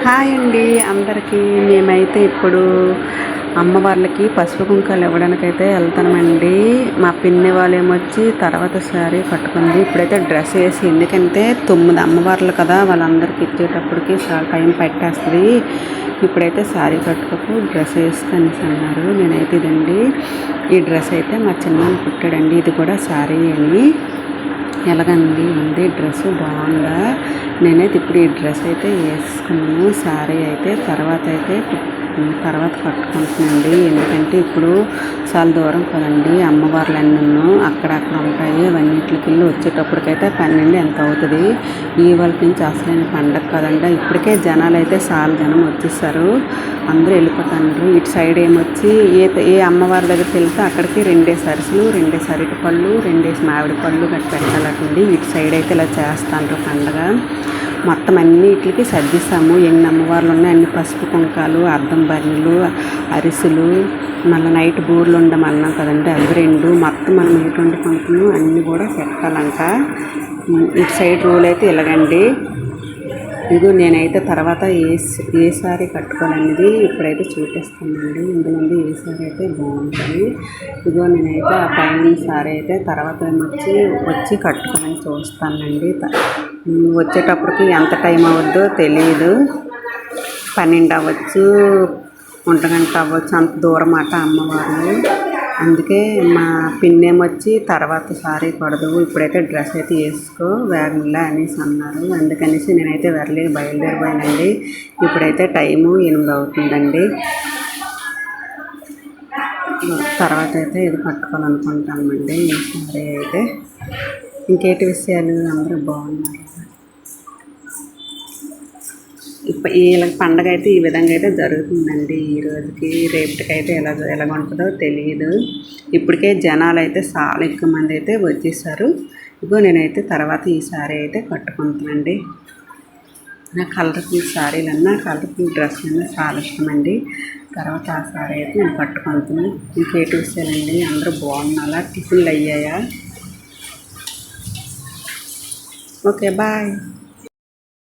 Hi అండి అందరికీ. మేమైతే ఇప్పుడు అమ్మవార్లకి పసుపు కుంకాలు ఇవ్వడానికైతే వెళ్తామండి. మా పిన్ని వాళ్ళు ఏమొచ్చి తర్వాత శారీ కట్టుకుంది. ఇప్పుడైతే డ్రెస్ వేసి, ఎందుకంటే 9 అమ్మవార్లు కదా, వాళ్ళందరికీ ఇచ్చేటప్పటికి చాలా టైం పట్టేస్తుంది. ఇప్పుడైతే శారీ కట్టుకోకు డ్రెస్ వేసుకొని అన్నారు. నేనైతే ఇదండి, ఈ డ్రెస్ అయితే మా చిన్నాన్న కుట్టాడండి. ఇది కూడా శారీ అని ఎలాగండి ఉంది డ్రెస్ బాగుందా. నేనైతే ఇప్పుడు ఈ డ్రెస్ అయితే వేసుకున్నాను. శారీ అయితే తర్వాత కట్టుకుంటున్నానండి. ఎందుకంటే ఇప్పుడు చాలా దూరం కదండి అమ్మవార్లన్నీ అక్కడక్కడ ఉంటాయి. అవన్నిటికి వెళ్ళి వచ్చేటప్పటికైతే 12 ఎంత అవుతుంది. ఈ వాళ్ళ నుంచి అసలైన పండగ కదండి. ఇప్పటికే జనాలు అయితే చాలా జనం వచ్చేసారు, అందరూ వెళ్ళిపోతున్నారు. ఇటు సైడ్ ఏమొచ్చి ఏ అమ్మవారి దగ్గరికి వెళ్తే అక్కడికి 2 అరిసెలు, 2 అరటి పళ్ళు, 2 మామిడి పళ్ళు గట్టి పెట్టాలండి. ఇటు సైడ్ అయితే ఇలా చేస్తాను పండగ. మొత్తం అన్నిటికి సర్దిస్తాము. ఎన్ని అమ్మవార్లు ఉన్నాయి అన్ని పసుపు కుంకాలు, అద్దం బర్రెలు, అరిసెలు, మళ్ళీ నైట్ బూర్లు ఉండమన్నాం కదండి, అవి 2 మొత్తం మనం ఎటువంటి పంటలు అన్నీ కూడా పెట్టాలంట. ఇటు సైడ్ రూల్ అయితే ఇలాగండి. ఇదిగో నేనైతే తర్వాత ఏ సారీ కట్టుకోవాలనేది ఇప్పుడైతే చూపిస్తానండి. ఇందులో ఏ సారీ అయితే బాగుంటుంది. ఇదిగో నేనైతే ఆ పైన సారీ అయితే తర్వాత వచ్చి కట్టుకోవాలని చూస్తానండి. వచ్చేటప్పటికి ఎంత టైం అవుద్దో తెలియదు. 12 అవ్వచ్చు, 1 గంట అవ్వచ్చు, అంత దూరం మాట అమ్మవారు. అందుకే మా పిన్నేమొచ్చి తర్వాత సారీ పడదు, ఇప్పుడైతే డ్రెస్ అయితే వేసుకో వేగంలా అనేసి అన్నారు. అందుకనేసి నేనైతే బయలుదేరిపోయానండి. ఇప్పుడైతే టైము 8 అవుతుందండి. తర్వాత అయితే ఇది కట్టుకోవాలనుకుంటామండి ఈ సారీ అయితే. ఇంకేటి విషయాలు, అందరూ బాగున్నారు. వీళ్ళకి పండగ అయితే ఈ విధంగా అయితే జరుగుతుందండి. ఈ రోజుకి రేపటికైతే ఎలా ఉంటుందో తెలియదు. ఇప్పటికే జనాలు అయితే చాలా ఎక్కువ మంది అయితే వచ్చేసారు. ఇగో నేనైతే తర్వాత ఈ సారీ అయితే కట్టుకుంటానండి. నా కలర్ఫుల్ శారీలన్నా, కలర్ఫుల్ డ్రెస్లన్నా చాలా ఇష్టమండి. తర్వాత ఆ సారీ అయితే నేను కట్టుకుంటున్నాను. ఇంకేటి విషయాలండి, అందరూ బాగున్నారా, టిఫిన్లు అయ్యాయా? Okay bye.